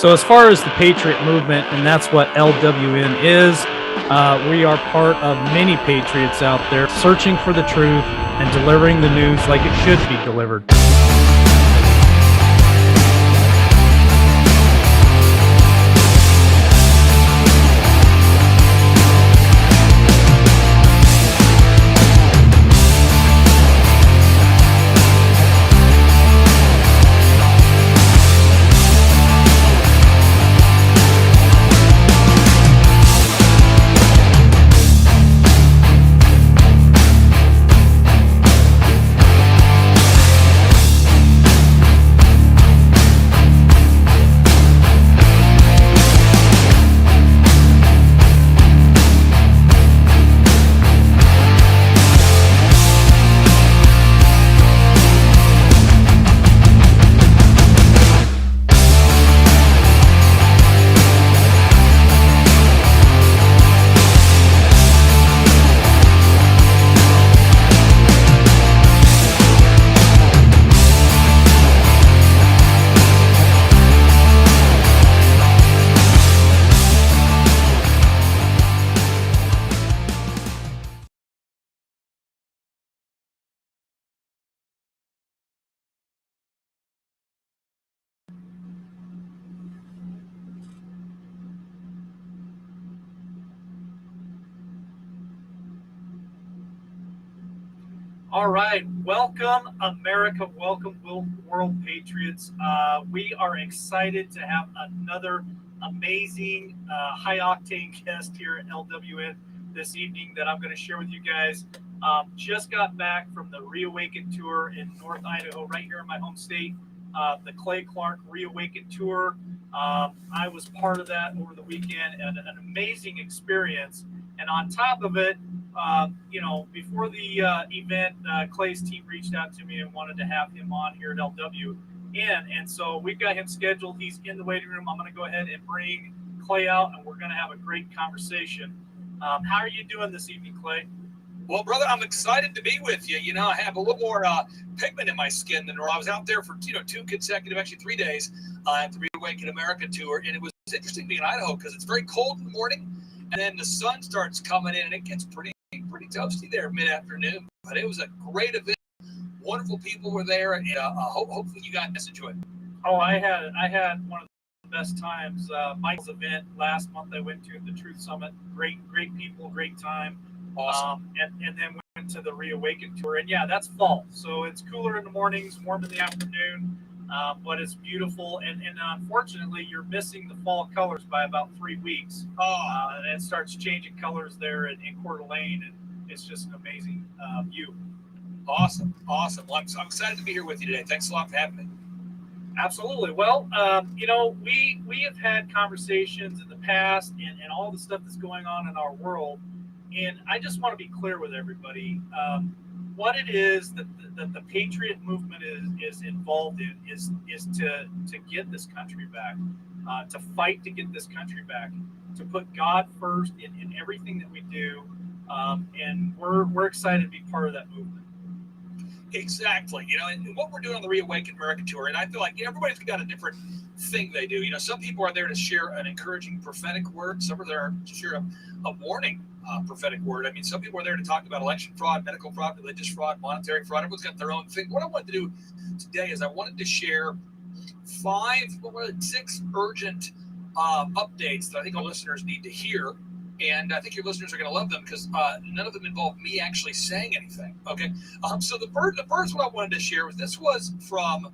So as far as the Patriot movement, and that's what LWN is, we are part of many patriots out there searching for the truth and delivering the news like it should be delivered. All right, welcome America, welcome World Patriots. We are excited to have another amazing high octane guest here at LWN this evening that I'm going to share with you guys. Just got back from the Reawaken Tour in North Idaho, right here in my home state, the Clay Clark Reawaken Tour. I was part of that over the weekend, and an amazing experience. And on top of it, before the event, Clay's team reached out to me and wanted to have him on here at LWN. And so we've got him scheduled. He's in the waiting room. I'm going to go ahead and bring Clay out, and we're going to have a great conversation. How are you doing this evening, Clay? Well, brother, I'm excited to be with you. You know, I have a little more pigment in my skin than I was out there for, 2 consecutive, actually 3 days at the Reawaken America Tour. And it was interesting being in Idaho because it's very cold in the morning, and then the sun starts coming in, and it gets pretty toasty there mid-afternoon. But it was a great event. Wonderful people were there, and hopefully you guys enjoyed it. Oh, I had one of the best times. Michael's event last month I went to, the Truth Summit. Great people, great time. Awesome. And then went to the Reawaken Tour. And yeah, that's fall. So it's cooler in the mornings, warm in the afternoon, but it's beautiful. And unfortunately, you're missing the fall colors by about 3 weeks. And it starts changing colors there in Coeur d'Alene, and it's just an amazing view. Awesome. Well, I'm excited to be here with you today. Thanks a lot for having me. Absolutely. Well, we have had conversations in the past and all the stuff that's going on in our world. And I just want to be clear with everybody what it is that the Patriot movement is involved in is to get this country back, to fight to get this country back, to put God first in everything that we do. And we're excited to be part of that movement. Exactly. And what we're doing on the Reawaken America Tour, and I feel like everybody's got a different thing they do. Some people are there to share an encouraging prophetic word. Some are there to share a warning prophetic word. I mean, some people are there to talk about election fraud, medical fraud, religious fraud, monetary fraud. Everyone's got their own thing. What I wanted to do today is I wanted to share 6 urgent updates that I think our listeners need to hear. And I think your listeners are going to love them because none of them involve me actually saying anything. Okay. So the first one I wanted to share was from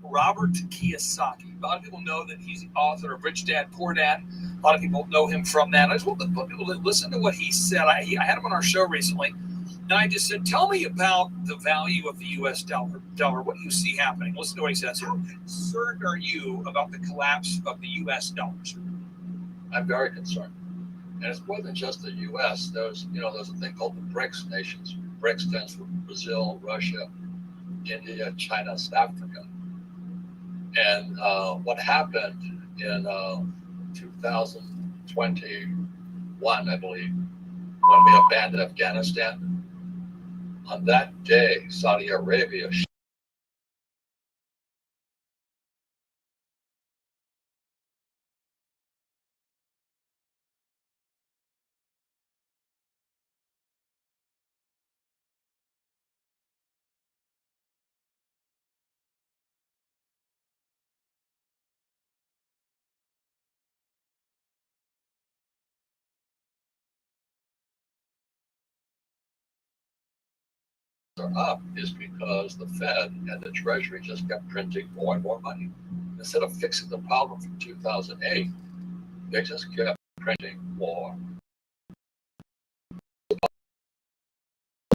Robert Kiyosaki. A lot of people know that he's the author of Rich Dad, Poor Dad. A lot of people know him from that. I just want people to listen to what he said. I had him on our show recently, and I just said, tell me about the value of the U.S. dollar. What do you see happening? Listen to what he says. How concerned are you about the collapse of the U.S. dollar? I'm very concerned. And it's more than just the U.S. There's a thing called the BRICS nations. BRICS stands for Brazil, Russia, India, China, South Africa. And what happened in 2021, I believe, when we abandoned Afghanistan, on that day, Saudi Arabia are up is because the Fed and the Treasury just kept printing more and more money. Instead of fixing the problem from 2008, they just kept printing more.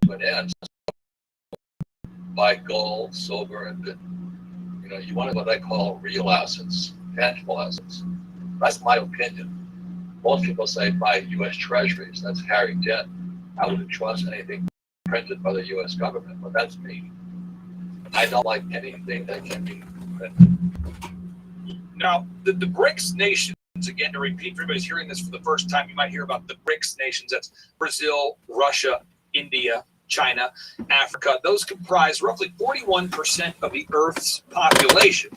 To an end, buy gold, silver, and Bitcoin. You want what I call real assets, tangible assets. That's my opinion. Most people say buy U.S. Treasuries. That's carry debt. I wouldn't trust anything printed by the U.S. government, but that's me. I don't like anything that can be printed. Now, the BRICS nations, again, to repeat, for everybody's hearing this for the first time, you might hear about the BRICS nations. That's Brazil, Russia, India, China, Africa. Those comprise roughly 41% of the Earth's population,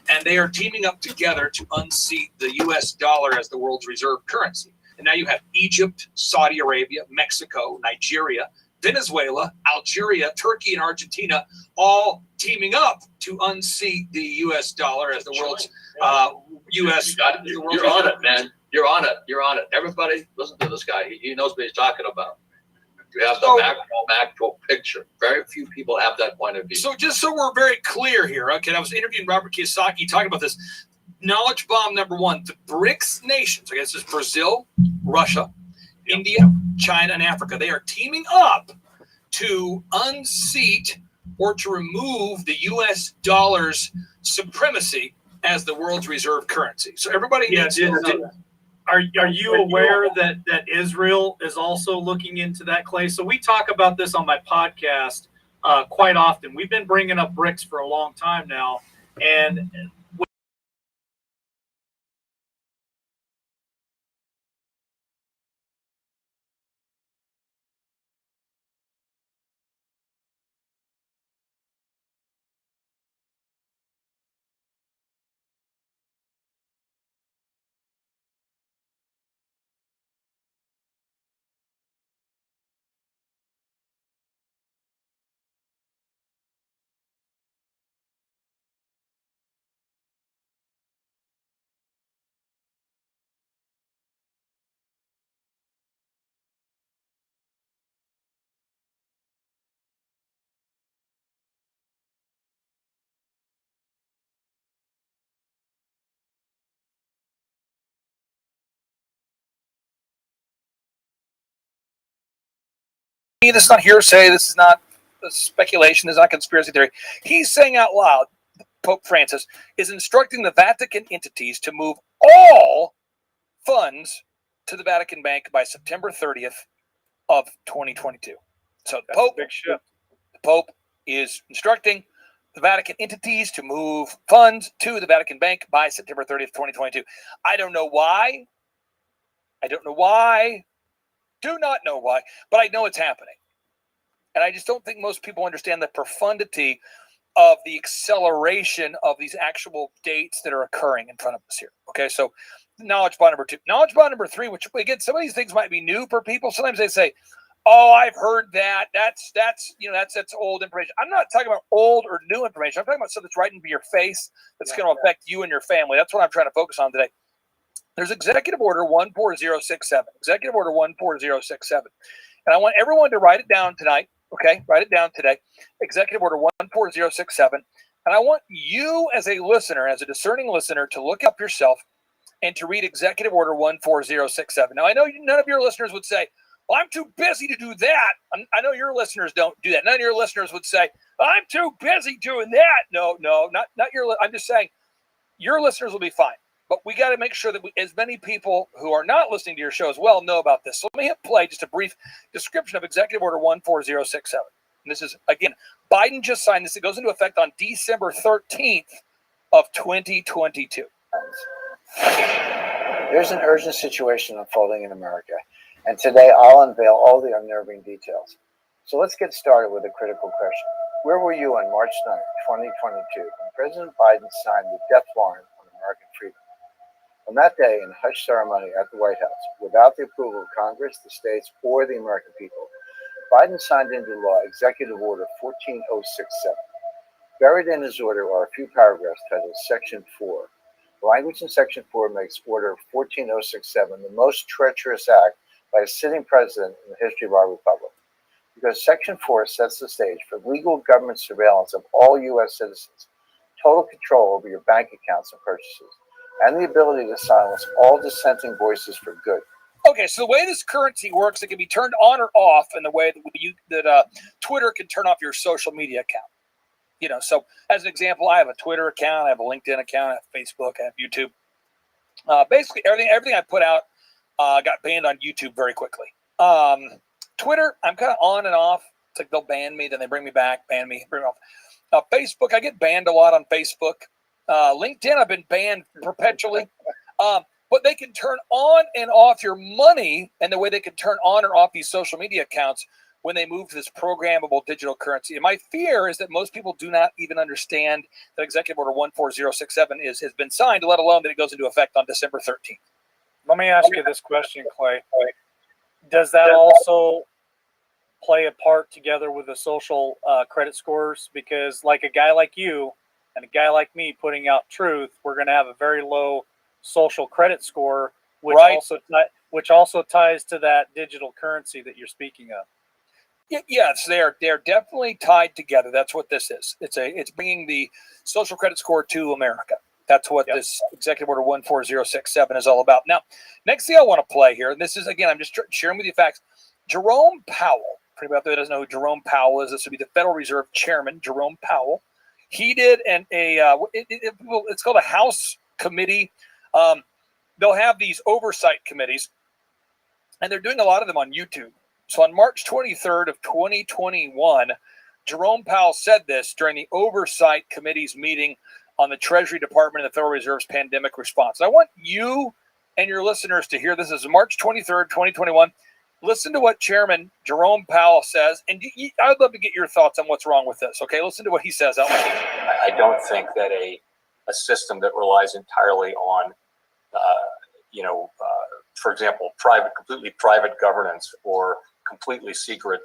and they are teaming up together to unseat the U.S. dollar as the world's reserve currency. And now you have Egypt, Saudi Arabia, Mexico, Nigeria, Venezuela, Algeria, Turkey, and Argentina all teaming up to unseat the U.S. dollar as the world's U.S. You're on it, man. You're on it. You're on it. Everybody, listen to this guy. He knows what he's talking about. You have the macro picture. Very few people have that point of view. So just so we're very clear here, okay, I was interviewing Robert Kiyosaki talking about this. Knowledge bomb number one, the BRICS nations, I guess it's Brazil, Russia, India, China, and Africa. They are teaming up to unseat or to remove the U.S. dollar's supremacy as the world's reserve currency. So everybody needs to know that. Are you aware that Israel is also looking into that, Clay? So we talk about this on my podcast quite often. We've been bringing up BRICS for a long time now, and This is not hearsay. This is not speculation. This is not conspiracy theory. He's saying out loud, Pope Francis is instructing the Vatican entities to move all funds to the Vatican Bank by September 30th of 2022. So the Pope is instructing the Vatican entities to move funds to the Vatican Bank by September 30th, 2022. I don't know why. Do not know why, but I know it's happening. And I just don't think most people understand the profundity of the acceleration of these actual dates that are occurring in front of us here. Okay, so knowledge bomb number two. Knowledge bomb number three, which again, some of these things might be new for people. Sometimes they say, oh, I've heard that. That's old information. I'm not talking about old or new information. I'm talking about stuff that's right into your face that's going to affect you and your family. That's what I'm trying to focus on today. There's Executive Order 14067. Executive Order 14067. And I want everyone to write it down tonight. Okay, write it down today. Executive Order 14067. And I want you as a listener, as a discerning listener, to look up yourself and to read Executive Order 14067. Now, I know none of your listeners would say, well, I'm too busy to do that. I know your listeners don't do that. None of your listeners would say, I'm too busy doing that. No, not your. I'm just saying your listeners will be fine. But we got to make sure that as many people who are not listening to your show as well know about this. So let me hit play, just a brief description of Executive Order 14067. And this is, again, Biden just signed this. It goes into effect on December 13th of 2022. There's an urgent situation unfolding in America, and today I'll unveil all the unnerving details. So let's get started with a critical question. Where were you on March 9th, 2022, when President Biden signed the death warrant on American freedom? On that day, in a hush ceremony at the White House, without the approval of Congress, the states, or the American people, Biden signed into law Executive Order 14067. Buried in his order are a few paragraphs titled Section 4. The language in Section 4 makes Order 14067 the most treacherous act by a sitting president in the history of our republic. because Section 4 sets the stage for legal government surveillance of all U.S. citizens, total control over your bank accounts and purchases, and the ability to silence all dissenting voices for good. Okay, so the way this currency works, it can be turned on or off in the way that Twitter can turn off your social media account. You know, so as an example, I have a Twitter account, I have a LinkedIn account, I have Facebook, I have YouTube. Basically, everything I put out got banned on YouTube very quickly. Twitter, I'm kind of on and off. It's like they'll ban me, then they bring me back, ban me, bring me off. Facebook, I get banned a lot on Facebook. LinkedIn, I've been banned perpetually. But they can turn on and off your money, and the way they can turn on or off these social media accounts when they move to this programmable digital currency. And my fear is that most people do not even understand that Executive Order 14067 has been signed, let alone that it goes into effect on December 13th. Let me ask you this question, Clay. Does that also play a part together with the social credit scores? Because like a guy like you and a guy like me putting out truth, we're going to have a very low social credit score, which also ties to that digital currency that you're speaking of. Yes, they're definitely tied together. That's what this is. It's bringing the social credit score to America. That's what this Executive Order 14067 is all about. Now, next thing I want to play here, and this is, again, I'm just sharing with you facts. Jerome Powell, for anybody out there that doesn't know who Jerome Powell is, this would be the Federal Reserve Chairman, Jerome Powell. He did it's called a House Committee. They'll have these oversight committees, and they're doing a lot of them on YouTube. So on March 23rd of 2021, Jerome Powell said this during the Oversight Committee's meeting on the Treasury Department and the Federal Reserve's pandemic response. I want you and your listeners to hear this. This is March 23rd, 2021. Listen to what Chairman Jerome Powell says, and I'd love to get your thoughts on what's wrong with this. Okay, listen to what he says out loud. I don't think that a system that relies entirely on, for example, completely private governance or completely secret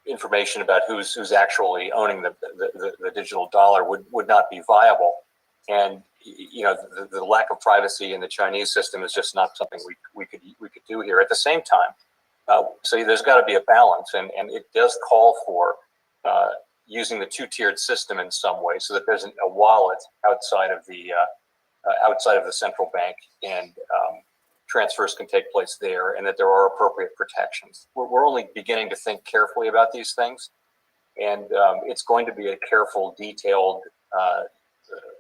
information about who's actually owning the digital dollar would not be viable. And the lack of privacy in the Chinese system is just not something we could do here. At the same time, so there's got to be a balance, and it does call for using the two-tiered system in some way, so that there's a wallet outside of the central bank, and transfers can take place there, and that there are appropriate protections. We're only beginning to think carefully about these things, and it's going to be a careful, detailed,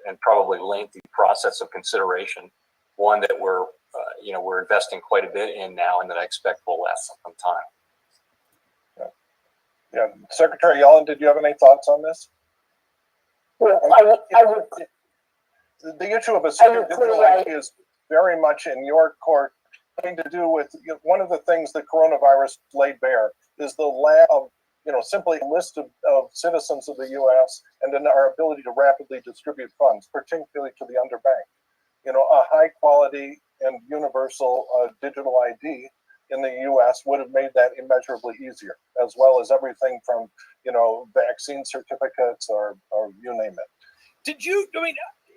and probably lengthy process of consideration, one that we're investing quite a bit in now, and that I expect will last some time. Yeah, Secretary Yellen, did you have any thoughts on this? Well, the issue of a secure digital ID is very much in your court, having to do with one of the things that coronavirus laid bare is the lack of, simply a list of citizens of the U.S. and then our ability to rapidly distribute funds, particularly to the underbanked. A high quality and universal digital ID in the U.S. would have made that immeasurably easier, as well as everything from, vaccine certificates or you name it.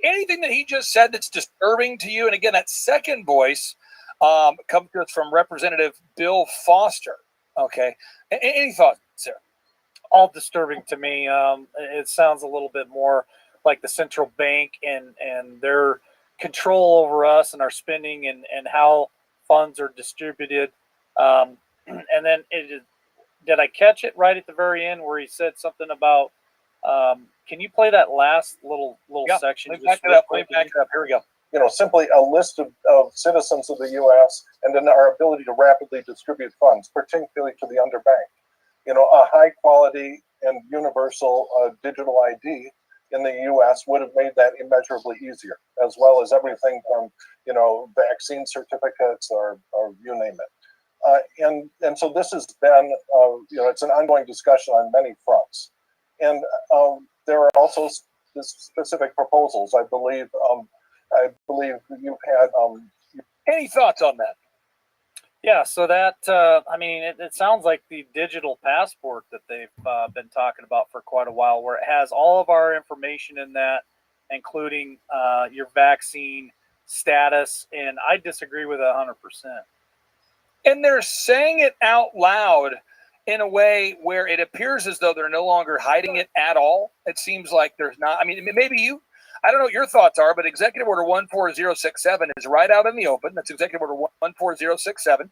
Anything that he just said that's disturbing to you? And again, that second voice comes to us from Representative Bill Foster. Okay. Any thoughts, sir? All disturbing to me. It sounds a little bit more like the central bank and their control over us and our spending and how funds are distributed. And then did I catch it right at the very end where he said something about, can you play that last little section? Let me back it up. Here we go. Simply a list of citizens of the U.S. and then our ability to rapidly distribute funds, particularly to the underbanked. A high quality and universal digital ID in the U.S. would have made that immeasurably easier, as well as everything from, vaccine certificates or you name it. And so this has been, it's an ongoing discussion on many fronts. And there are also specific proposals. I believe you've had. Any thoughts on that? Yeah, so that, it sounds like the digital passport that they've been talking about for quite a while, where it has all of our information in that, including your vaccine status, and I disagree with it 100%. And they're saying it out loud in a way where it appears as though they're no longer hiding it at all. It seems like there's not. I mean, maybe I don't know what your thoughts are, but Executive Order 14067 is right out in the open. That's Executive Order 14067.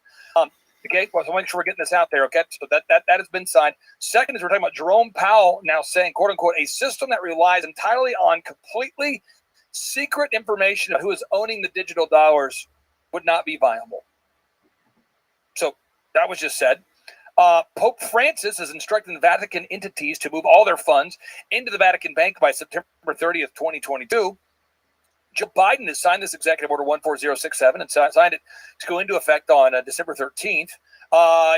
Okay, well, so make sure we're getting this out there. Okay, so that has been signed. Second is we're talking about Jerome Powell now saying, quote unquote, a system that relies entirely on completely secret information of who is owning the digital dollars would not be viable. So that was just said. Pope Francis is instructing the Vatican entities to move all their funds into the Vatican Bank by September 30th, 2022. Joe Biden has signed this Executive Order 14067 and signed it to go into effect on December 13th.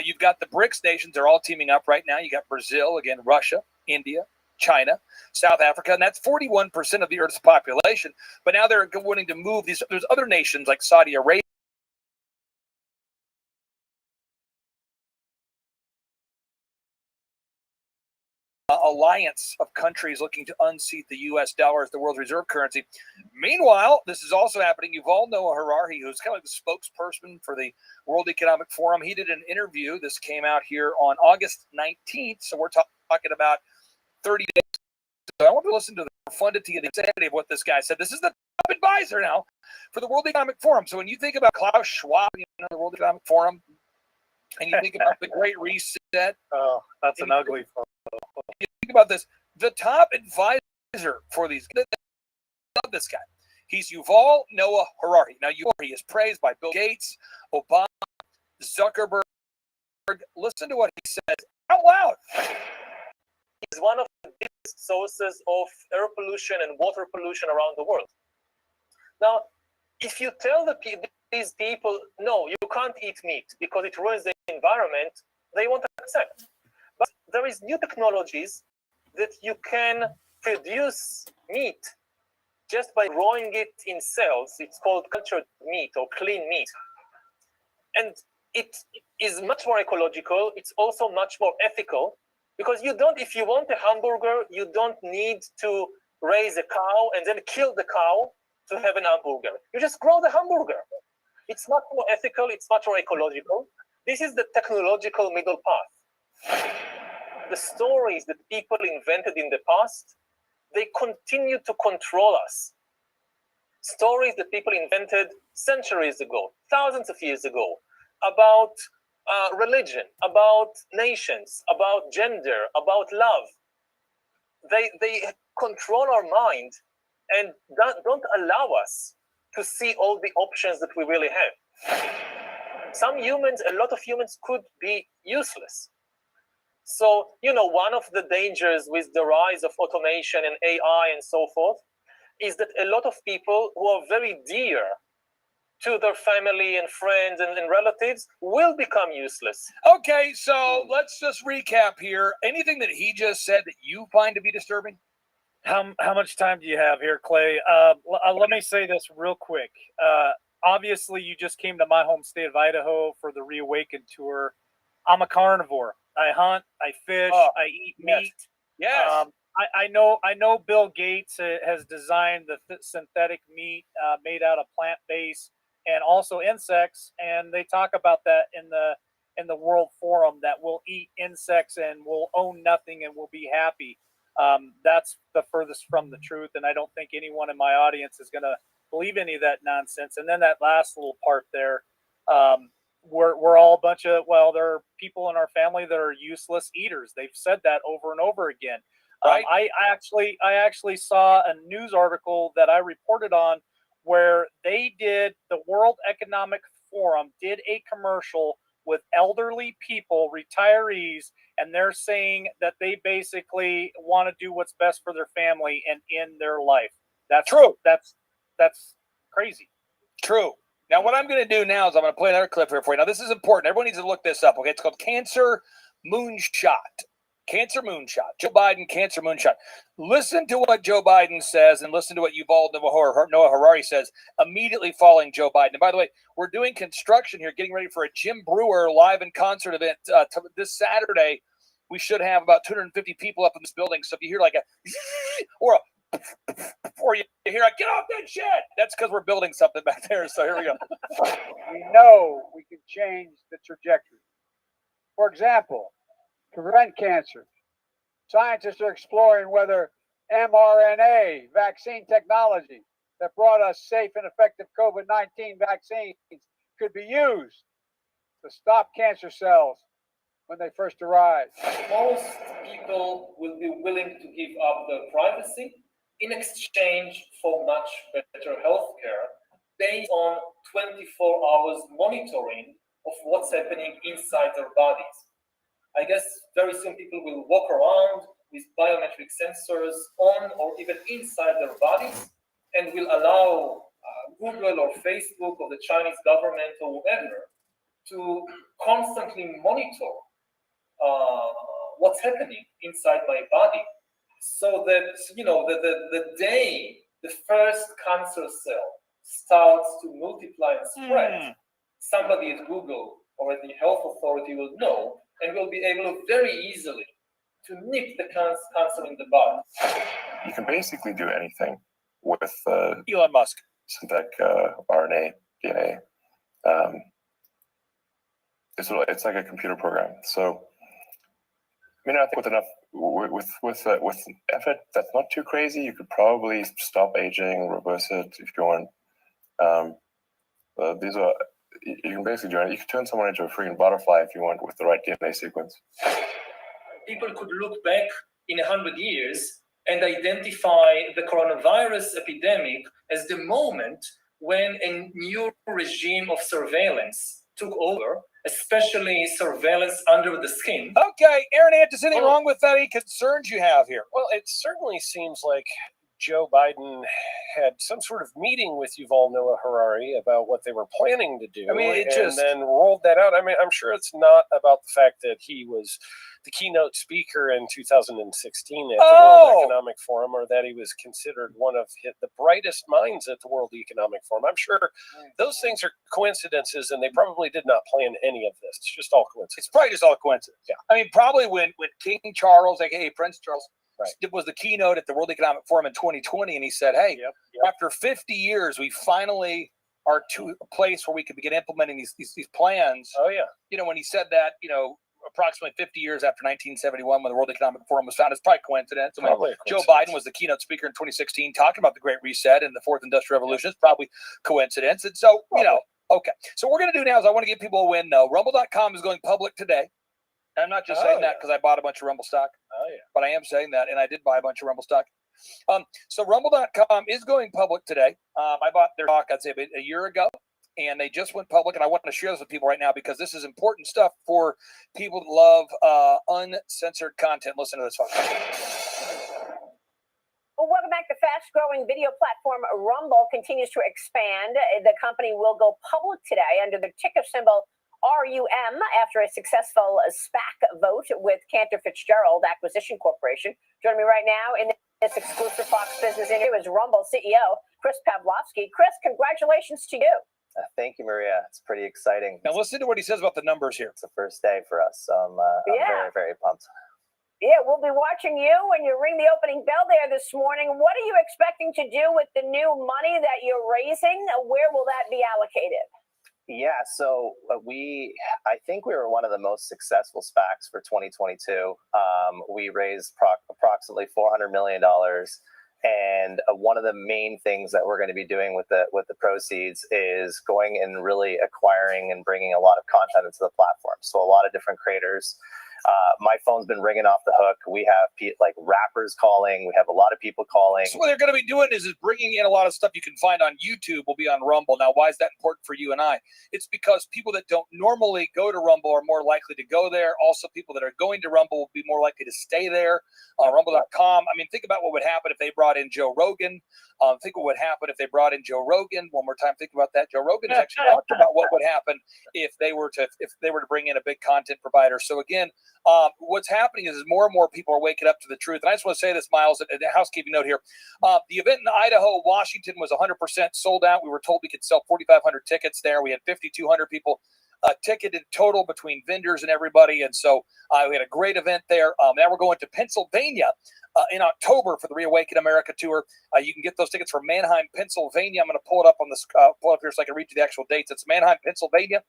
You've got the BRICS nations are all teaming up right now. You got Brazil, again, Russia, India, China, South Africa, and that's 41% of the Earth's population. But now they're wanting to move these. There's other nations like Saudi Arabia. Alliance of countries looking to unseat the U.S. dollar as the world's reserve currency. Meanwhile, this is also happening. Yuval Noah Harari, who's kind of like the spokesperson for the World Economic Forum, he did an interview. This came out here on August 19th, so we're talking about 30 days. So I want to listen to the profundity of the insanity of what this guy said. This is the top advisor now for the World Economic Forum. So when you think about Klaus Schwab, the World Economic Forum, and you think about the Great Reset. Oh, that's an ugly photo. You think about this, the top advisor for these, I love this guy. He's Yuval Noah Harari. Now, he is praised by Bill Gates, Obama, Zuckerberg. Listen to what he says out loud. Is one of the biggest sources of air pollution and water pollution around the world. Now, if you tell these people, no, you can't eat meat because it ruins the environment, they won't accept. But there is new technologies that you can produce meat just by growing it in cells. It's called cultured meat or clean meat. And it is much more ecological. It's also much more ethical because if you want a hamburger, you don't need to raise a cow and then kill the cow to have an hamburger. You just grow the hamburger. It's much more ethical. It's much more ecological. This is the technological middle path. The stories that people invented in the past, they continue to control us. Stories that people invented centuries ago, thousands of years ago, about religion, about nations, about gender, about love. They control our mind and don't allow us to see all the options that we really have. A lot of humans could be useless. So, one of the dangers with the rise of automation and AI and so forth is that a lot of people who are very dear to their family and friends and relatives will become useless. Okay, so let's just recap here. Anything that he just said that you find to be disturbing? How much time do you have here, Clay? Let me say this real quick. Obviously, you just came to my home state of Idaho for the Reawaken tour. I'm a carnivore. I hunt, I fish, I eat meat. Yes. I know Bill Gates has designed the synthetic meat made out of plant base and also insects, and they talk about that in the World Forum that we'll eat insects and we'll own nothing and we'll be happy. That's the furthest from the truth, and I don't think anyone in my audience is going to believe any of that nonsense. And then that last little part there, we're all a bunch of, there are people in our family that are useless eaters. They've said that over and over again. Right. I actually saw a news article that I reported on where the World Economic Forum did a commercial with elderly people, retirees, and they're saying that they basically want to do what's best for their family and in their life. That's true. That's crazy. True. Now, what I'm going to do now is I'm going to play another clip here for you. Now, this is important. Everyone needs to look this up, okay? It's called Cancer Moonshot. Cancer Moonshot. Joe Biden, Cancer Moonshot. Listen to what Joe Biden says and listen to what Yuval Noah Harari says immediately following Joe Biden. And by the way, we're doing construction here, getting ready for a Jim Brewer live in concert event this Saturday. We should have about 250 people up in this building. So if you hear like a or a before you hear, get off that shit. That's because we're building something back there. So here we go. We know we can change the trajectory. For example, to prevent cancer, scientists are exploring whether mRNA vaccine technology that brought us safe and effective COVID-19 vaccines could be used to stop cancer cells when they first arise. Most people will be willing to give up their privacy in exchange for much better healthcare based on 24 hours monitoring of what's happening inside their bodies. I guess very soon people will walk around with biometric sensors on or even inside their bodies and will allow Google or Facebook or the Chinese government or whoever to constantly monitor what's happening inside my body, so that the day the first cancer cell starts to multiply and spread, somebody at Google or at the health authority will know and will be able very easily to nip the cancer in the bud. You can basically do anything with Elon Musk. synthetic RNA, DNA. It's like a computer program. So, I think with enough with effort, that's not too crazy. You could probably stop aging, reverse it if you want. You can basically do it. You can turn someone into a freaking butterfly if you want with the right DNA sequence. People could look back in 100 years and identify the coronavirus epidemic as the moment when a new regime of surveillance took over, especially surveillance under the skin. Okay, Aaron Antis, anything wrong with any concerns you have here? Well, it certainly seems like Joe Biden had some sort of meeting with Yuval Noah Harari about what they were planning to do. And then rolled that out. I'm sure it's not about the fact that he was the keynote speaker in 2016 at the World Economic Forum, or that he was considered one of the brightest minds at the World Economic Forum. I'm sure those things are coincidences, and they probably did not plan any of this. It's just all coincidence. It's probably just all coincidence. Yeah. Probably when King Charles, aka Prince Charles, was the keynote at the World Economic Forum in 2020, and he said, hey, after 50 years, we finally are to a place where we can begin implementing these plans. Oh, yeah. When he said that, approximately 50 years after 1971, when the World Economic Forum was founded, it's probably coincidence. And when Joe Biden was the keynote speaker in 2016, talking about the Great Reset and the Fourth Industrial Revolution, it's probably coincidence. And so, okay. So what we're going to do now is I want to give people a win, though. Rumble.com is going public today. And I'm not just saying that because I bought a bunch of Rumble stock. But I am saying that, and I did buy a bunch of Rumble stock. So Rumble.com is going public today. I bought their stock, I'd say, a year ago. And they just went public, and I want to share this with people right now because this is important stuff for people that love uncensored content. Listen to this, folks. Well, welcome back. The fast-growing video platform Rumble continues to expand. The company will go public today under the ticker symbol RUM after a successful SPAC vote with Cantor Fitzgerald Acquisition Corporation. Joining me right now in this exclusive Fox Business interview is Rumble CEO Chris Pavlovski. Chris, congratulations to you. Thank you, Maria. It's pretty exciting. Now listen to what he says about the numbers here. It's the first day for us, so I'm very, very pumped. Yeah, we'll be watching you when you ring the opening bell there this morning. What are you expecting to do with the new money that you're raising? Where will that be allocated? Yeah, so I think we were one of the most successful SPACs for 2022. We raised approximately $400 million. And one of the main things that we're going to be doing with the proceeds is going and really acquiring and bringing a lot of content into the platform. So a lot of different creators. My phone's been ringing off the hook. We have rappers calling. We have a lot of people calling. So what they're going to be doing is bringing in a lot of stuff you can find on YouTube will be on Rumble. Now, why is that important for you and I? It's because people that don't normally go to Rumble are more likely to go there. Also, people that are going to Rumble will be more likely to stay there. Rumble.com. Think about what would happen if they brought in Joe Rogan. Think what would happen if they brought in Joe Rogan. One more time, think about that. Joe Rogan has actually talked about what would happen if they were to bring in a big content provider. So again, what's happening is more and more people are waking up to the truth. And I just want to say this, Miles, a housekeeping note here. The event in Idaho, Washington was 100% sold out. We were told we could sell 4,500 tickets there. We had 5,200 people ticketed total between vendors and everybody. And so we had a great event there. Now we're going to Pennsylvania in October for the Reawaken America tour. You can get those tickets from Manheim, Pennsylvania. I'm going to pull it up on this, pull up here so I can read you the actual dates. It's Manheim, Pennsylvania.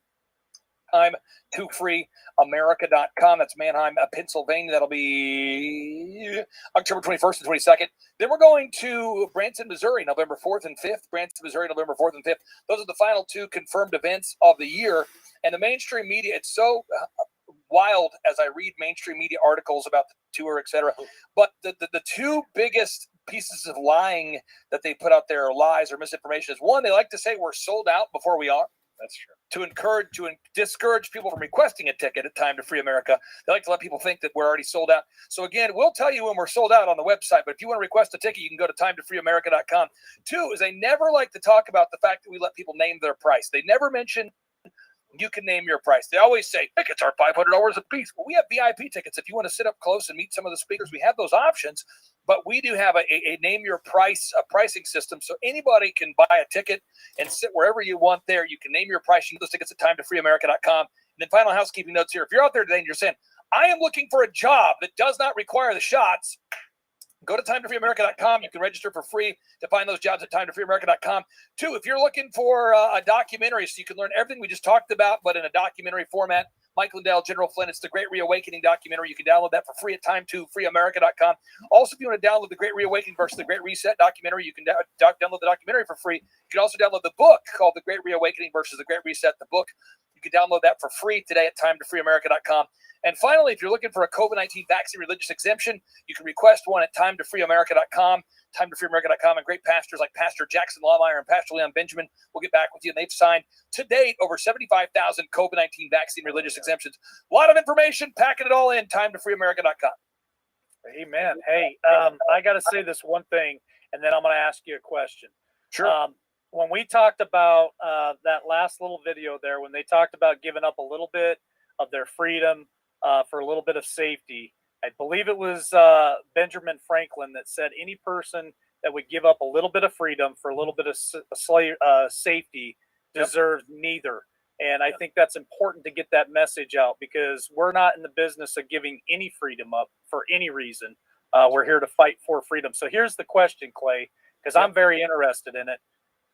Time to freeamerica.com. That's Manheim, Pennsylvania. That'll be October 21st and 22nd. Then we're going to Branson, Missouri, November 4th and 5th. Branson, Missouri, November 4th and 5th. Those are the final two confirmed events of the year. And the mainstream media, it's so wild as I read mainstream media articles about the tour, etc. But the two biggest pieces of lying that they put out there, or lies or misinformation, is one, they like to say we're sold out before we are. That's true. To discourage people from requesting a ticket at Time to Free America. They like to let people think that we're already sold out. So again, we'll tell you when we're sold out on the website, but if you want to request a ticket, you can go to timetofreeamerica.com. Two is they never like to talk about the fact that we let people name their price. They never mention you can name your price. They always say tickets are $500 a piece. Well, we have VIP tickets. If you want to sit up close and meet some of the speakers, we have those options. But we do have a name your price, a pricing system, so anybody can buy a ticket and sit wherever you want there. You can name your price. You can get those tickets at timetofreeamerica.com. And then final housekeeping notes here. If you're out there today and you're saying, I am looking for a job that does not require the shots, go to timetofreeamerica.com. You can register for free to find those jobs at timetofreeamerica.com. Two, if you're looking for a documentary so you can learn everything we just talked about, but in a documentary format, Mike Lindell, General Flynn, it's the Great Reawakening documentary. You can download that for free at timetofreeamerica.com. Also, if you want to download the Great Reawakening versus the Great Reset documentary, you can download the documentary for free. You can also download the book called The Great Reawakening versus the Great Reset, the book. You can download that for free today at timetofreeamerica.com. And finally, if you're looking for a COVID-19 vaccine religious exemption, you can request one at timetofreeamerica.com, timetofreeamerica.com, and great pastors like Pastor Jackson Lawmeyer and Pastor Leon Benjamin will get back with you. And they've signed to date over 75,000 COVID-19 vaccine religious exemptions. A lot of information, packing it all in, timetofreeamerica.com. Amen. Hey, I got to say this one thing, and then I'm going to ask you a question. Sure. When we talked about that last little video there, when they talked about giving up a little bit of their freedom for a little bit of safety, I believe it was Benjamin Franklin that said any person that would give up a little bit of freedom for a little bit of safety deserves neither. And I think that's important to get that message out, because we're not in the business of giving any freedom up for any reason. We're here to fight for freedom. So here's the question, Clay, because I'm very interested in it.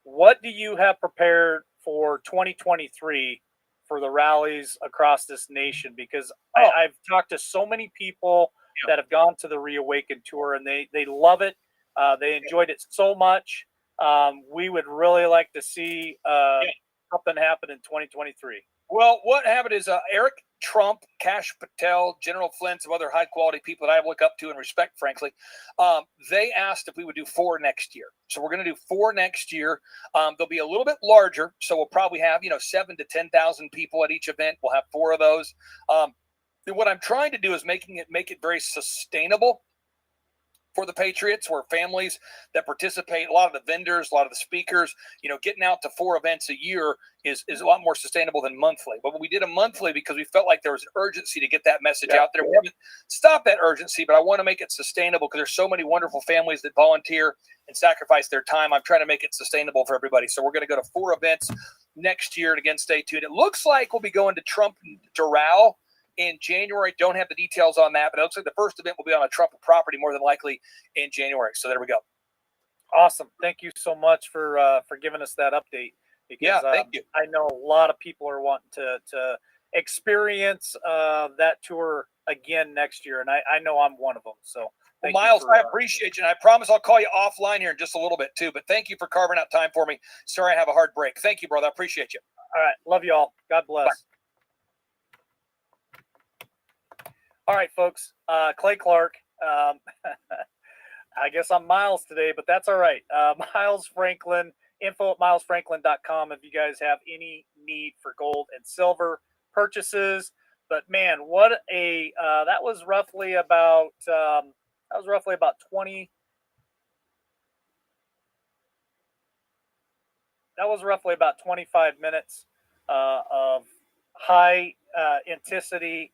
What do you have prepared for 2023 for the rallies across this nation? Because I've talked to so many people that have gone to the Reawaken tour, and they love it. They enjoyed it so much. We would really like to see something happen in 2023. Well, what happened is Eric Trump, Kash Patel, General Flynn, some other high-quality people that I look up to and respect, frankly, they asked if we would do 4 next year. So we're going to do 4 next year. They'll be a little bit larger, so we'll probably have 7,000 to 10,000 people at each event. We'll have 4 of those. And what I'm trying to do is make it very sustainable for the Patriots, where families that participate, a lot of the vendors, a lot of the speakers, getting out to 4 events a year is a lot more sustainable than monthly. But we did a monthly because we felt like there was an urgency to get that message out there. We haven't stopped that urgency, but I want to make it sustainable because there's so many wonderful families that volunteer and sacrifice their time. I'm trying to make it sustainable for everybody. So we're going to go to 4 events next year. And again, stay tuned. It looks like we'll be going to Trump and Doral in January. Don't have the details on that, but it looks like the first event will be on a Trump property, more than likely in January. So there we go. Awesome. Thank you so much for giving us that update. Because, thank you. I know a lot of people are wanting to experience that tour again next year, and I know I'm one of them. So, well, Miles, I appreciate you, and I promise I'll call you offline here in just a little bit too. But thank you for carving out time for me. Sorry I have a hard break. Thank you, brother. I appreciate you. All right. Love you all. God bless. Bye. All right, folks. Clay Clark. I guess I'm Miles today, but that's all right. Miles Franklin, info at milesfranklin.com if you guys have any need for gold and silver purchases. But man, what a that was roughly about 20. That was roughly about 25 minutes of high intensity,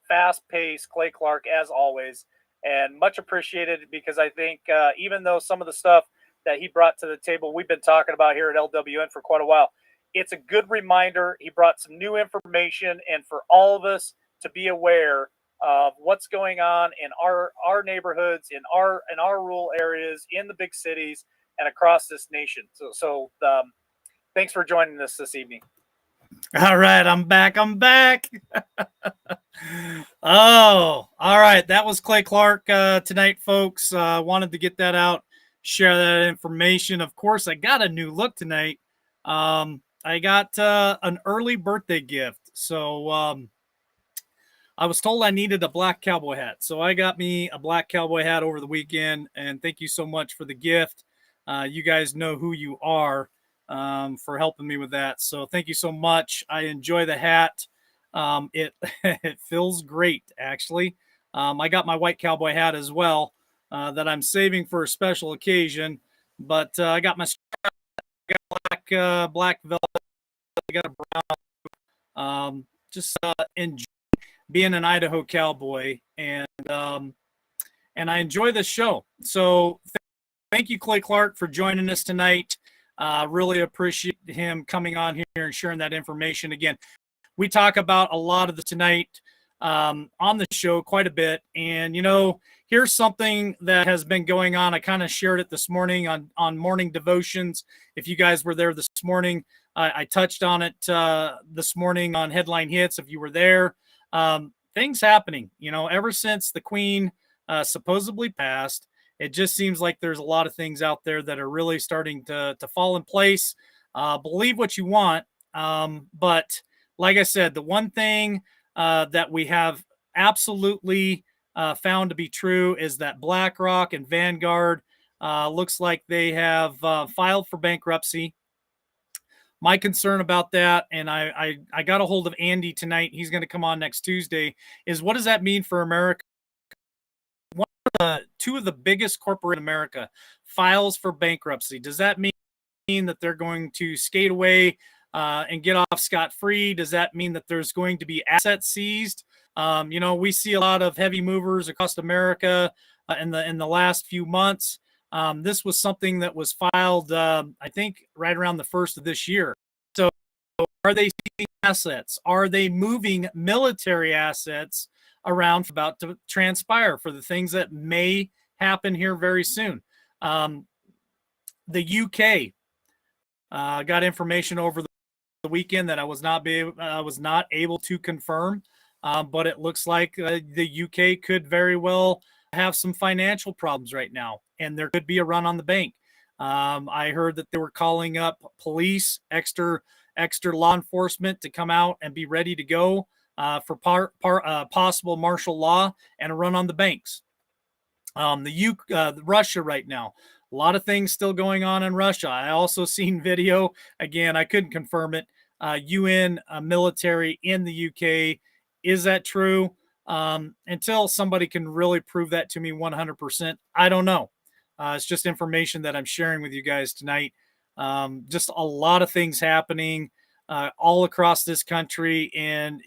fast-paced Clay Clark, as always, and much appreciated, because I think even though some of the stuff that he brought to the table we've been talking about here at LWN for quite a while, it's a good reminder. He brought some new information, and for all of us to be aware of what's going on in our neighborhoods, in our rural areas, in the big cities, and across this nation. So thanks for joining us this evening. All right, I'm back. Oh, all right. That was Clay Clark tonight, folks. Wanted to get that out, share that information. Of course, I got a new look tonight. I got an early birthday gift. So I was told I needed a black cowboy hat. So I got me a black cowboy hat over the weekend. And thank you so much for the gift. You guys know who you are for helping me with that. So thank you so much. I enjoy the hat. It feels great, actually. I got my white cowboy hat as well that I'm saving for a special occasion. But I got my black velvet. I got a brown. Just enjoy being an Idaho cowboy, and I enjoy this show. So thank you, Clay Clark, for joining us tonight. Really appreciate him coming on here and sharing that information. Again, we talk about a lot of the tonight on the show quite a bit. And, here's something that has been going on. I kind of shared it this morning on morning devotions. If you guys were there this morning, I touched on it this morning on Headline Hits. If you were there, things happening, ever since the Queen supposedly passed. It just seems like there's a lot of things out there that are really starting to fall in place. Believe what you want. But like I said, the one thing that we have absolutely found to be true is that BlackRock and Vanguard looks like they have filed for bankruptcy. My concern about that, and I got a hold of Andy tonight, he's going to come on next Tuesday, is what does that mean for America? Two of the biggest corporate in America files for bankruptcy. Does that mean that they're going to skate away and get off scot-free? Does that mean that there's going to be assets seized? We see a lot of heavy movers across America in the last few months. This was something that was filed, I think, right around the first of this year. So are they seizing assets? Are they moving military assets around about to transpire for the things that may happen here very soon? The UK got information over the weekend that I was not able to confirm, but it looks like the UK could very well have some financial problems right now, and there could be a run on the bank. I heard that they were calling up police, extra law enforcement to come out and be ready to go for possible martial law and a run on the banks. Russia right now, a lot of things still going on in Russia. I also seen video, again, I couldn't confirm it, UN military in the UK. Is that true? Until somebody can really prove that to me 100%, I don't know. It's just information that I'm sharing with you guys tonight. Just a lot of things happening all across this country. And,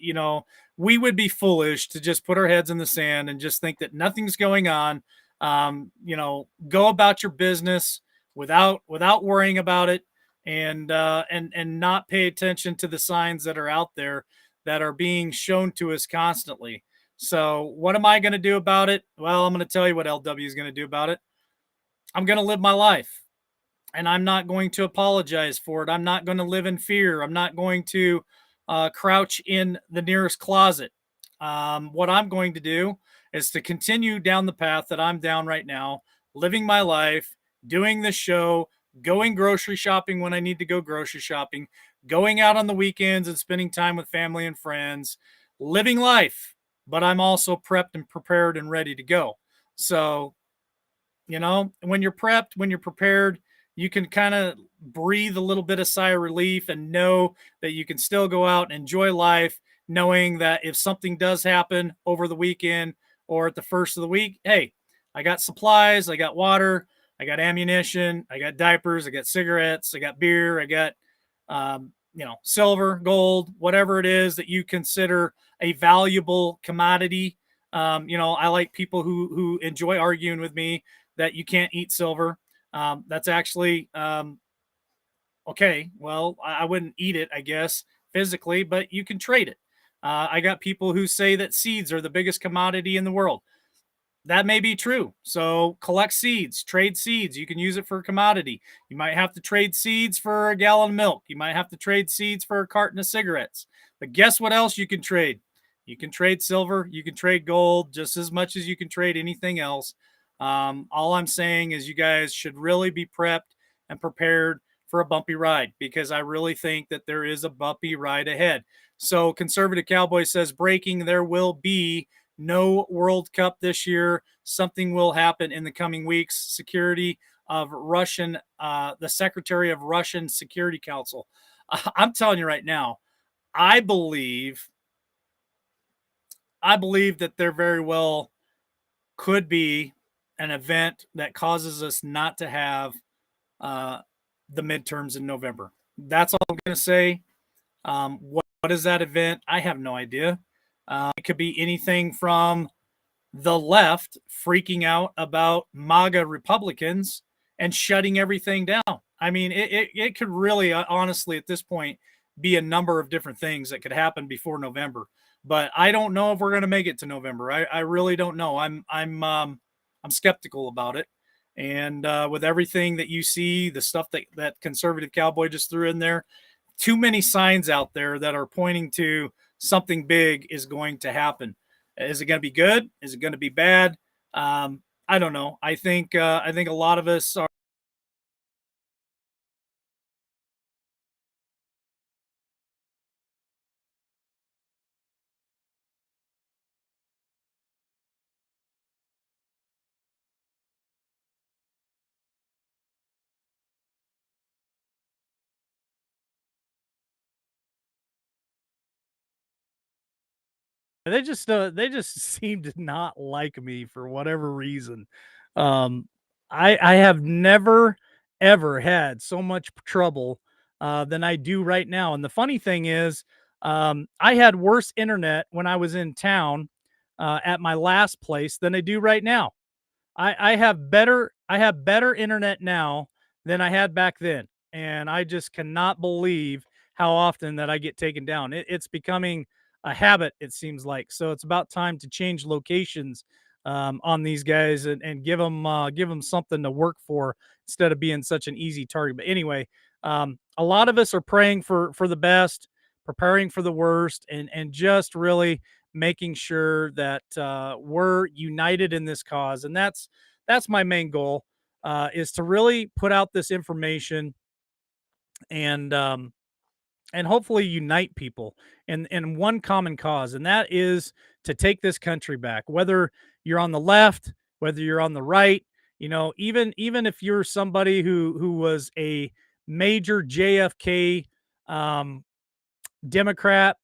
we would be foolish to just put our heads in the sand and just think that nothing's going on. Go about your business without worrying about it, and not pay attention to the signs that are out there that are being shown to us constantly. So what am I going to do about it? Well, I'm going to tell you what LW is going to do about it. I'm going to live my life, and I'm not going to apologize for it. I'm not going to live in fear. I'm not going to crouch in the nearest closet. What I'm going to do is to continue down the path that I'm down right now, living my life, doing the show, going grocery shopping when I need to go grocery shopping, going out on the weekends and spending time with family and friends, living life. But I'm also prepped and prepared and ready to go. So, when you're prepped, when you're prepared, you can kind of breathe a little bit of sigh of relief and know that you can still go out and enjoy life, knowing that if something does happen over the weekend or at the first of the week, hey, I got supplies, I got water, I got ammunition, I got diapers, I got cigarettes, I got beer, I got, silver, gold, whatever it is that you consider a valuable commodity. I like people who enjoy arguing with me that you can't eat silver. That's actually Okay, well, I wouldn't eat it, I guess, physically, but you can trade it. I got people who say that seeds are the biggest commodity in the world. That may be true. So collect seeds, trade seeds. You can use it for a commodity. You might have to trade seeds for a gallon of milk. You might have to trade seeds for a carton of cigarettes. But guess what else you can trade? You can trade silver. You can trade gold just as much as you can trade anything else. All I'm saying is you guys should really be prepped and prepared for a bumpy ride, because I really think that there is a bumpy ride ahead. So Conservative Cowboy says, breaking, there will be no World Cup this year. Something will happen in the coming weeks. Security of Russian, the Secretary of Russian Security Council. I'm telling you right now, I believe that there very well could be an event that causes us not to have the midterms in November. That's all I'm going to say. What is that event? I have no idea. It could be anything from the left freaking out about MAGA Republicans and shutting everything down. I mean, it could really, honestly, at this point, be a number of different things that could happen before November. But I don't know if we're going to make it to November. I really don't know. I'm skeptical about it. And with everything that you see, the stuff that Conservative Cowboy just threw in there, too many signs out there that are pointing to something big is going to happen. Is it going to be good? Is it going to be bad? I don't know. I think a lot of us are. They just seem to not like me for whatever reason. I have never ever had so much trouble than I do right now. And the funny thing is, I had worse internet when I was in town at my last place than I do right now. I have better internet now than I had back then, and I just cannot believe how often that I get taken down. It's becoming a habit, it seems like. So it's about time to change locations on these guys and give them something to work for instead of being such an easy target. But anyway, a lot of us are praying for the best, preparing for the worst, and just really making sure that we're united in this cause. And that's my main goal, is to really put out this information and hopefully unite people in one common cause, and that is to take this country back. Whether you're on the left, whether you're on the right, even if you're somebody who was a major JFK Democrat,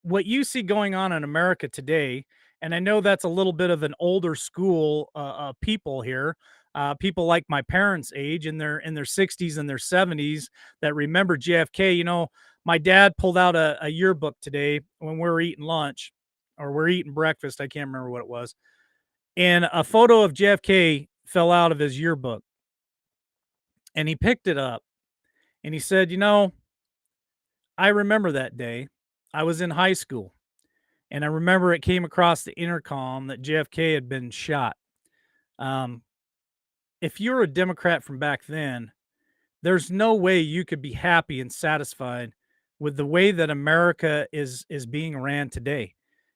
what you see going on in America today, and I know that's a little bit of an older school people here, people like my parents' age, in their 60s and their 70s, that remember JFK. My dad pulled out a yearbook today when we were eating lunch, or we're eating breakfast. I can't remember what it was. And a photo of JFK fell out of his yearbook. And he picked it up and he said, I remember that day. I was in high school. And I remember it came across the intercom that JFK had been shot. If you're a Democrat from back then, there's no way you could be happy and satisfied with the way that America is being ran today.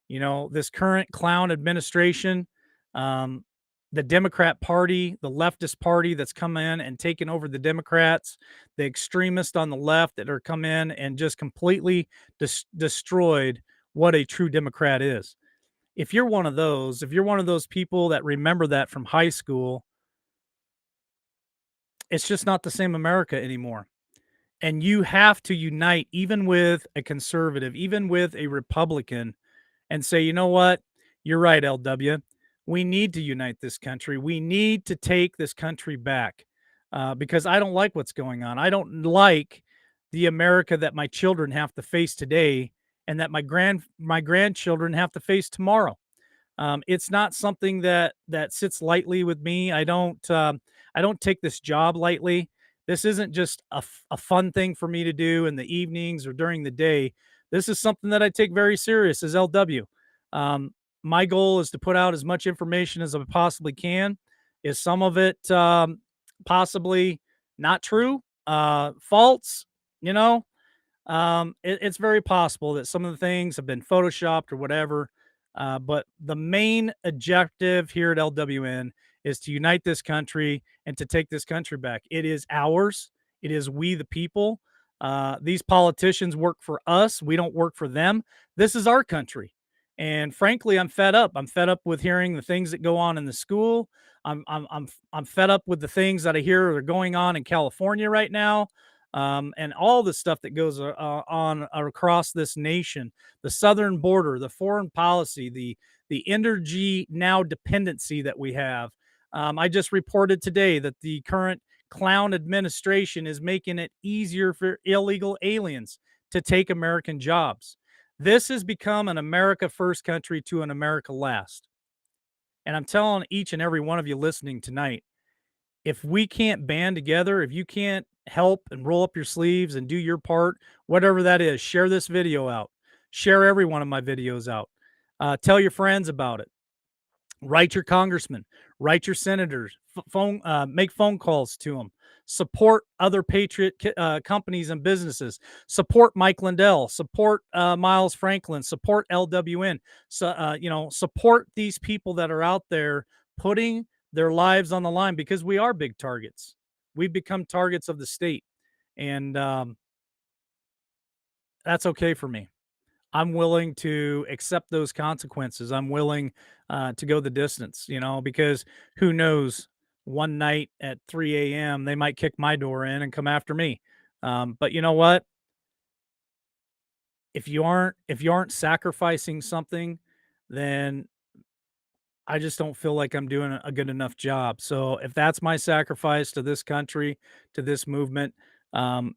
This current clown administration, the Democrat Party, the leftist party that's come in and taken over the Democrats, the extremists on the left that are come in and just completely destroyed what a true Democrat is. If you're one of those people that remember that from high school, it's just not the same America anymore. And you have to unite, even with a conservative, even with a Republican, and say, you know what? You're right, LW. We need to unite this country. We need to take this country back, because I don't like what's going on. I don't like the America that my children have to face today and that my grandchildren have to face tomorrow. It's not something that sits lightly with me. I don't take this job lightly, This isn't just a fun thing for me to do in the evenings or during the day. This is something that I take very serious as LW. My goal is to put out as much information as I possibly can. Is some of it possibly not true, false? You know, it's very possible that some of the things have been photoshopped or whatever. But the main objective here at LWN is to unite this country and to take this country back. It is ours. It is we the people. These politicians work for us. We don't work for them. This is our country. And frankly, I'm fed up. I'm fed up with hearing the things that go on in the school. I'm fed up with the things that I hear are going on in California right now. And all the stuff that goes on across this nation, the southern border, the foreign policy, the energy now dependency that we have. I just reported today that the current clown administration is making it easier for illegal aliens to take American jobs. This has become an America first country to an America last. And I'm telling each and every one of you listening tonight, if we can't band together, if you can't help and roll up your sleeves and do your part, whatever that is, share this video out. Share every one of my videos out. Tell your friends about it. Write your congressman, write your senators, make phone calls to them. Support other patriot companies and businesses. Support Mike Lindell. Support Miles Franklin. Support LWN. So support these people that are out there putting their lives on the line, because we are big targets. We've become targets of the state, and that's okay for me. I'm willing to accept those consequences. I'm willing to go the distance, because who knows, one night at 3 a.m. they might kick my door in and come after me. But you know what? If you aren't sacrificing something, then I just don't feel like I'm doing a good enough job. So if that's my sacrifice to this country, to this movement,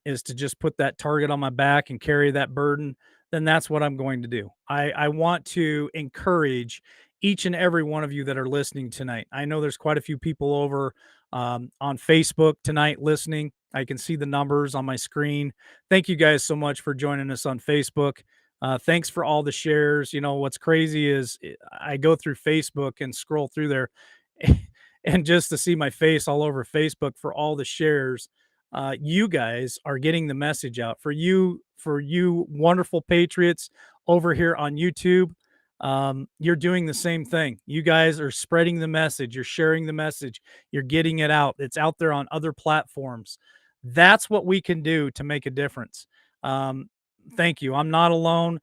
is to just put that target on my back and carry that burden, then that's what I'm going to do. I want to encourage each and every one of you that are listening tonight. I know there's quite a few people over on Facebook tonight listening. I can see the numbers on my screen. Thank you guys so much for joining us on Facebook. Thanks for all the shares. What's crazy is I go through Facebook and scroll through there and just to see my face all over Facebook for all the shares. You guys are getting the message out. For you wonderful patriots over here on YouTube, you're doing the same thing. You guys are spreading the message. You're sharing the message. You're getting it out. It's out there on other platforms. That's what we can do to make a difference. Thank you. I'm not alone.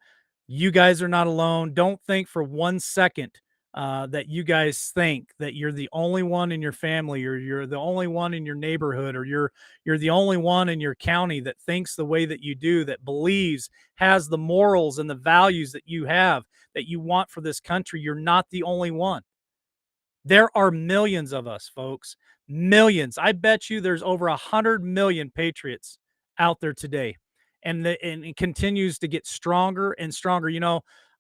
You guys are not alone. Don't think for 1 second that you guys think that you're the only one in your family, or you're the only one in your neighborhood, or you're the only one in your county that thinks the way that you do, that believes, has the morals and the values that you have, that you want for this country. You're not the only one. There are millions of us, folks. Millions. I bet you there's over 100 million patriots out there today. And it continues to get stronger and stronger.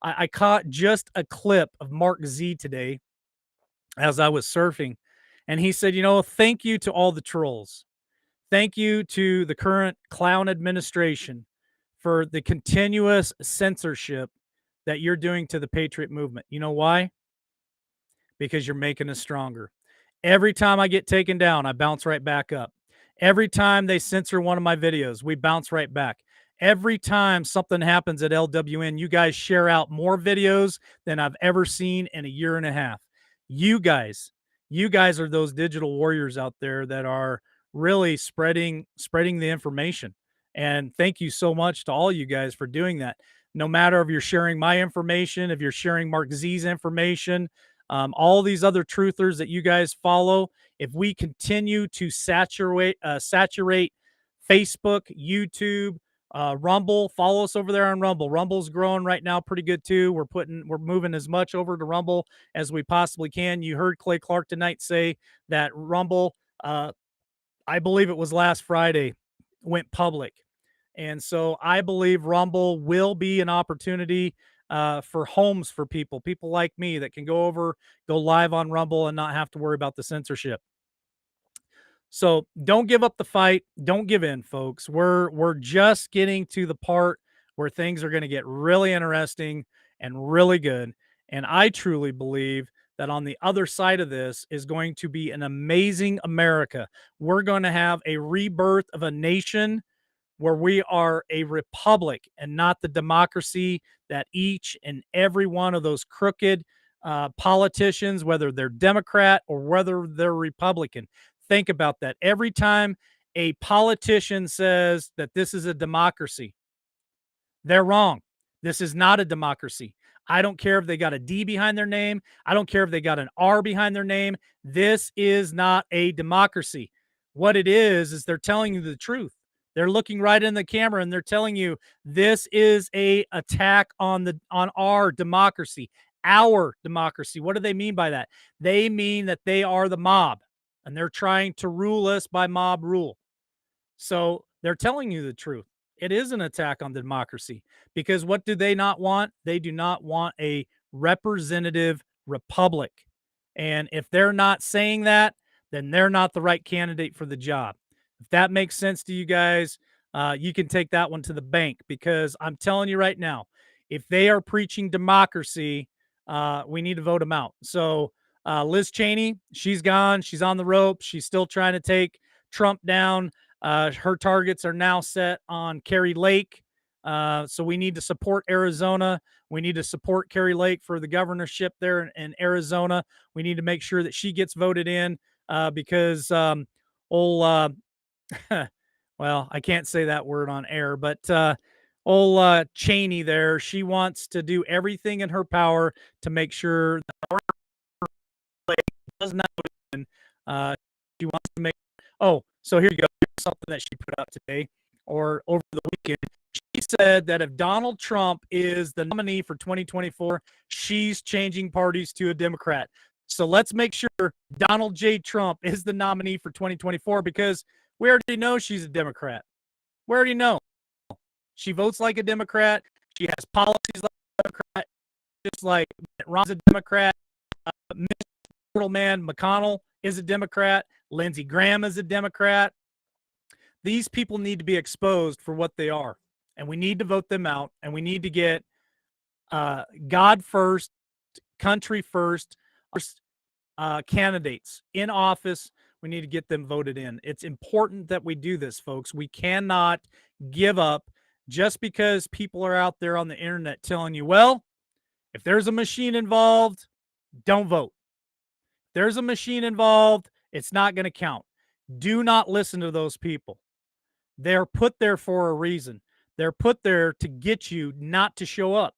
I caught just a clip of Mark Z today as I was surfing, and he said, thank you to all the trolls. Thank you to the current clown administration for the continuous censorship that you're doing to the Patriot movement. You know why? Because you're making us stronger. Every time I get taken down, I bounce right back up. Every time they censor one of my videos, we bounce right back. Every time something happens at LWN, you guys share out more videos than I've ever seen in a year and a half. You guys are those digital warriors out there that are really spreading the information. And thank you so much to all you guys for doing that. No matter if you're sharing my information, if you're sharing Mark Z's information, all these other truthers that you guys follow, if we continue to saturate Facebook, YouTube, Rumble, follow us over there on Rumble. Rumble's growing right now pretty good too. We're moving as much over to Rumble as we possibly can. You heard Clay Clark tonight say that Rumble, I believe it was last Friday, went public. And so I believe Rumble will be an opportunity for homes for people like me that can go live on Rumble and not have to worry about the censorship. So don't give up the fight. Don't give in, folks. We're just getting to the part where things are going to get really interesting and really good. And I truly believe that on the other side of this is going to be an amazing America. We're going to have a rebirth of a nation where we are a republic and not the democracy that each and every one of those crooked politicians, whether they're Democrat or whether they're Republican, think about that. Every time a politician says that this is a democracy, they're wrong. This is not a democracy. I don't care if they got a D behind their name. I don't care if they got an R behind their name. This is not a democracy. What it is they're telling you the truth. They're looking right in the camera and they're telling you this is a attack on our democracy, our democracy. What do they mean by that? They mean that they are the mob and they're trying to rule us by mob rule. So they're telling you the truth. It is an attack on democracy because what do they not want? They do not want a representative republic. And if they're not saying that, then they're not the right candidate for the job. If that makes sense to you guys, you can take that one to the bank because I'm telling you right now, if they are preaching democracy, we need to vote them out. So Liz Cheney, she's gone. She's on the rope. She's still trying to take Trump down. Her targets are now set on Kari Lake. So we need to support Arizona. We need to support Kari Lake for the governorship there in Arizona. We need to make sure that she gets voted in because well, I can't say that word on air, but Cheney there, she wants to do everything in her power to make sure that our does not win. She wants to make. Oh, so here you go. Here's something that she put out today or over the weekend. She said that if Donald Trump is the nominee for 2024, she's changing parties to a Democrat. So let's make sure Donald J. Trump is the nominee for 2024 because we already know she's a Democrat. We already know. She votes like a Democrat. She has policies like a Democrat, just like Ron's a Democrat. Little man McConnell is a Democrat. Lindsey Graham is a Democrat. These people need to be exposed for what they are. And we need to vote them out. And we need to get God first, country first, candidates in office. We need to get them voted in. It's important that we do this, folks. We cannot give up just because people are out there on the internet telling you, well, if there's a machine involved, don't vote. If there's a machine involved, it's not going to count. Do not listen to those people. They're put there for a reason. They're put there to get you not to show up.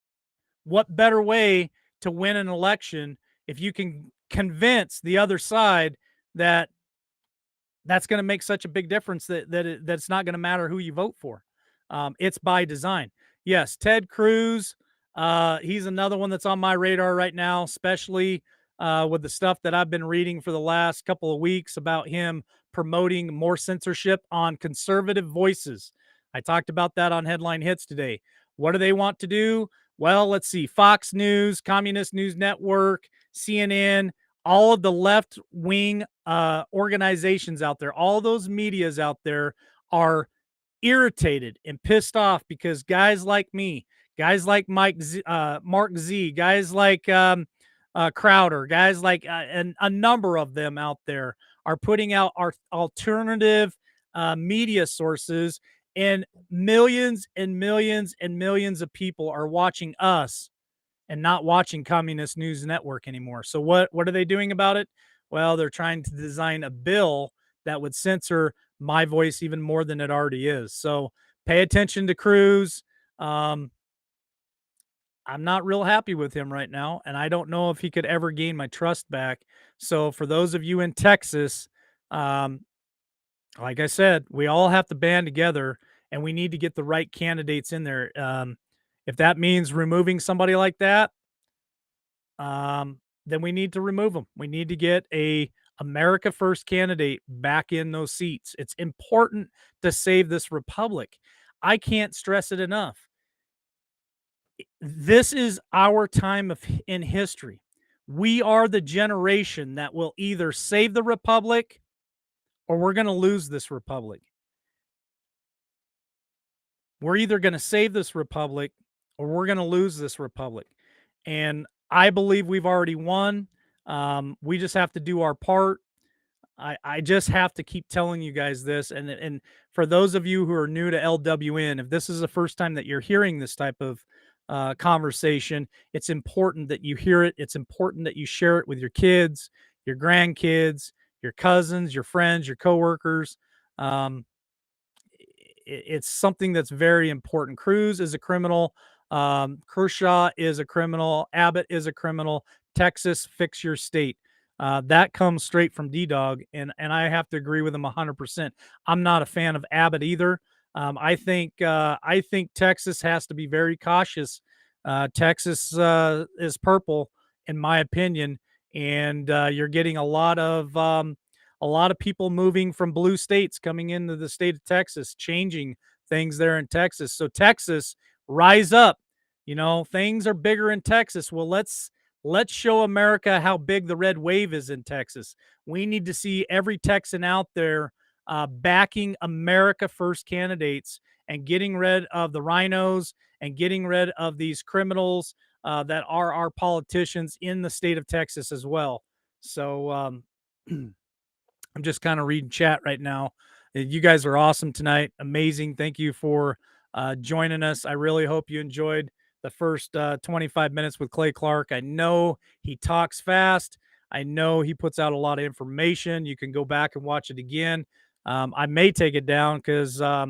What better way to win an election if you can convince the other side that that's going to make such a big difference that it's not going to matter who you vote for. It's by design. Yes, Ted Cruz, he's another one that's on my radar right now, especially with the stuff that I've been reading for the last couple of weeks about him promoting more censorship on conservative voices. I talked about that on Headline Hits today. What do they want to do? Well, let's see. Fox News, Communist News Network, CNN, all of the left-wing organizations out there, all those medias out there are irritated and pissed off because guys like me, guys like Mark Z, guys like Crowder, guys like a number of them out there are putting out our alternative media sources, and millions and millions and millions of people are watching us and not watching Communist News Network anymore. So what are they doing about it? Well, they're trying to design a bill that would censor my voice even more than it already is. So pay attention to Cruz. I'm not real happy with him right now, and I don't know if he could ever gain my trust back. So for those of you in Texas, like I said, we all have to band together, and we need to get the right candidates in there. If that means removing somebody like that, then we need to remove them. We need to get a America First candidate back in those seats. It's important to save this republic. I can't stress it enough. This is our time in history. We are the generation that will either save the republic or we're going to lose this republic. We're either going to save this republic or we're going to lose this republic. And I believe we've already won. We just have to do our part. I just have to keep telling you guys this. And for those of you who are new to LWN, if this is the first time that you're hearing this type of conversation, it's important that you hear it. It's important that you share it with your kids, your grandkids, your cousins, your friends, your coworkers. It's something that's very important. Cruz is a criminal. Kershaw is a criminal. Abbott is a criminal. Texas, fix your state. That comes straight from D-Dog, and I have to agree with him 100%. I'm not a fan of Abbott either. I think Texas has to be very cautious. Texas is purple, in my opinion, and you're getting a lot of people moving from blue states coming into the state of Texas, changing things there in Texas. So Texas, rise up. You know, things are bigger in Texas. Well, let's show America how big the red wave is in Texas. We need to see every Texan out there backing America First candidates and getting rid of the rhinos and getting rid of these criminals that are our politicians in the state of Texas as well. So I'm just kind of reading chat right now. You guys are awesome tonight. Amazing. Thank you for joining us. I really hope you enjoyed the first 25 minutes with Clay Clark. I know he talks fast. I know he puts out a lot of information. You can go back and watch it again. I may take it down because, I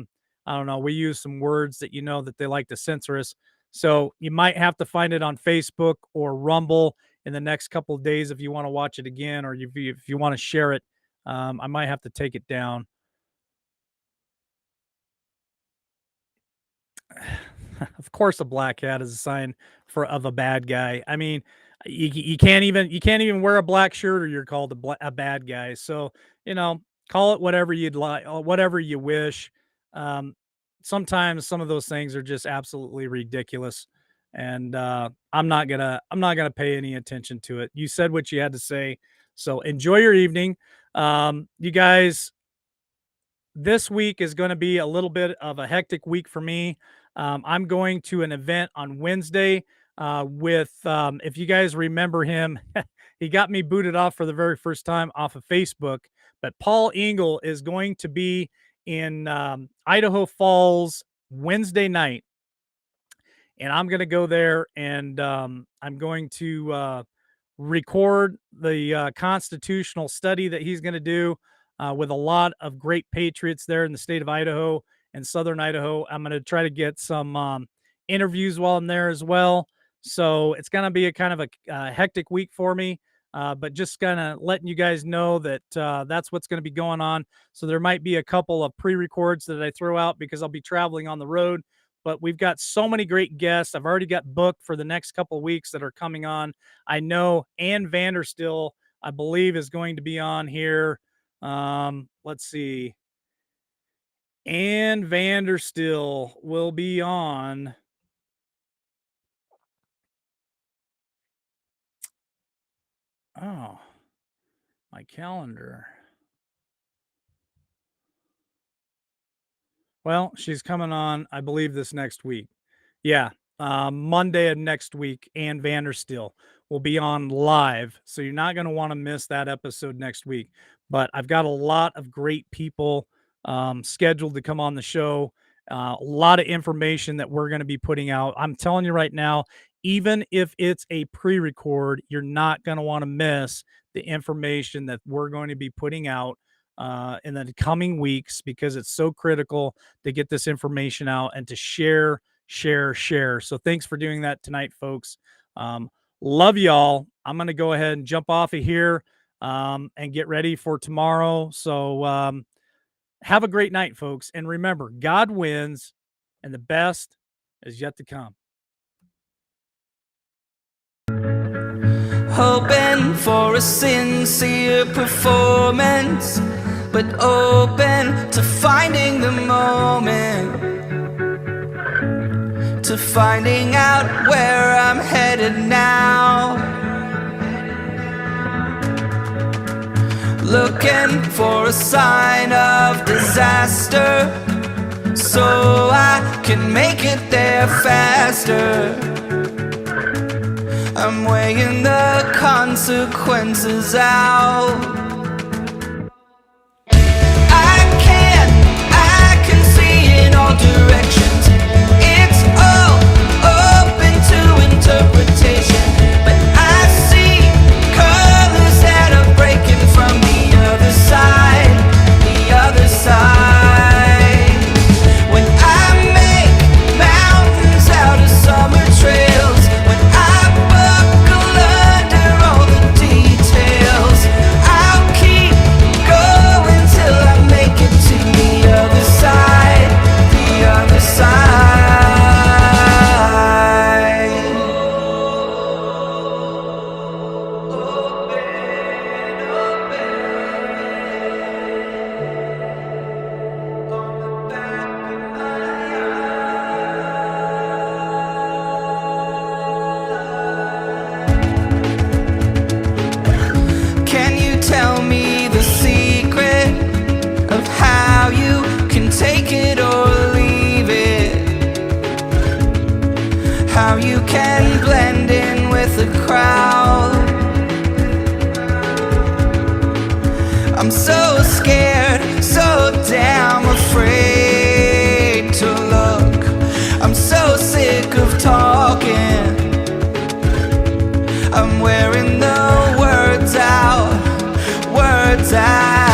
don't know, we use some words that that they like to censor us. So you might have to find it on Facebook or Rumble in the next couple of days if you want to watch it again, or if you want to share it. I might have to take it down. Of course, a black hat is a sign of a bad guy. I mean, you can't even wear a black shirt or you're called a bad guy. So, call it whatever you'd like, whatever you wish. Sometimes some of those things are just absolutely ridiculous, and I'm not gonna pay any attention to it. You said what you had to say, so enjoy your evening. You guys, this week is going to be a little bit of a hectic week for me. I'm going to an event on Wednesday with, if you guys remember him, he got me booted off for the very first time off of Facebook, but Paul Engel is going to be in Idaho Falls Wednesday night. And I'm going to go there and I'm going to record the constitutional study that he's going to do with a lot of great patriots there in the state of Idaho and southern Idaho. I'm going to try to get some interviews while I'm there as well. So it's going to be a kind of a hectic week for me, but just kind of letting you guys know that that's what's going to be going on. So there might be a couple of pre-records that I throw out because I'll be traveling on the road, but we've got so many great guests. I've already got booked for the next couple of weeks that are coming on. I know Ann Vanderstill, I believe, is going to be on here. Let's see. Ann Vanderstill will be on. Oh, my calendar. Well, she's coming on, I believe, this next week. Yeah, Monday of next week, Ann Vanderstill will be on live. So you're not going to want to miss that episode next week. But I've got a lot of great people scheduled to come on the show. A lot of information that we're going to be putting out. I'm telling you right now, even if it's a pre-record, you're not going to want to miss the information that we're going to be putting out in the coming weeks, because it's so critical to get this information out and to share. So thanks for doing that tonight, folks. Love y'all. I'm going to go ahead and jump off of here and get ready for tomorrow. So have a great night, folks. And remember, God wins and the best is yet to come. Hoping for a sincere performance, but open to finding the moment, to finding out where I'm headed now. looking for a sign of disaster, so I can make it there faster. I'm weighing the consequences out. I can see in all directions. It's all open to interpretation, but I see colors that are breaking from the other side, the other side. When I make mountains out of summer trails, when I buckle under all the details, I'll keep going till I make it to the other side, the other side. Can you tell me the secret of how you can take it or leave it? How you can blend in with the crowd? I'm so scared, so damn afraid to look. I'm so sick of talking. I'm wearing the words out, words out.